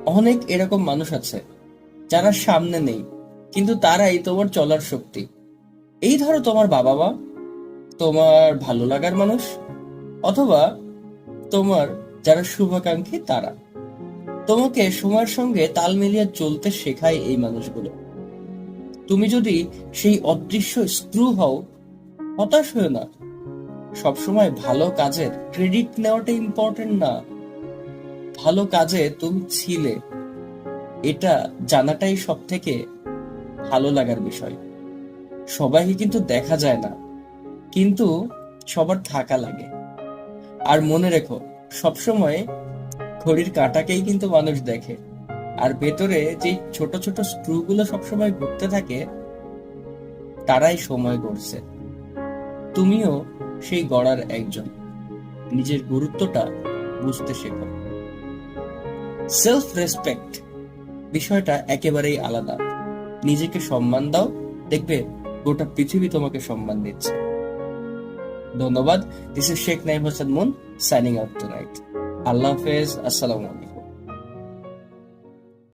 অনেক এরকম মানুষ আছে যারা সামনে নেই, কিন্তু তারাই তোমার চলার শক্তি। এই ধরো তোমার বাবা মা, তোমার ভালো লাগার মানুষ, অথবা তোমার যারা শুভাকাঙ্ক্ষী তারা। তোমাকে সময়ের সঙ্গে তাল মিলিয়ে চলতে শেখায় এই মানুষগুলো। তুমি যদি সেই অদৃশ্য স্ক্রু হও, হতাশ হয়েও না। সবসময় ভালো কাজের ক্রেডিট নেওয়াটা ইম্পর্টেন্ট না, ভালো কাজে তুমি ছিলে এটা জানাটাই সব থেকে ভালো লাগার বিষয়। সবাইকে কিন্তু দেখা যায় না, কিন্তু সবার থাকা লাগে। আর মনে রেখো, সবসময় ঘড়ির কাঁটাকেই কিন্তু মানুষ দেখে, আর ভেতরে যে ছোট ছোট স্ক্রু গুলো সবসময় ঘুরতে থাকে তারাই সময় গড়ছে। তুমিও সেই গড়ার একজন। নিজের গুরুত্বটা বুঝতে শেখো। সেলফ রেসপেক্ট বিষয়টা একেবারেই আলাদা। নিজেকে সম্মান দাও, দেখবে গোটা পৃথিবী তোমাকে সম্মান দিচ্ছে। ধন্যবাদ। This is Sheikh Naim Hossain Moon, signing out tonight. আল্লাহ হাফেজ, আসসালামু আলাইকুম।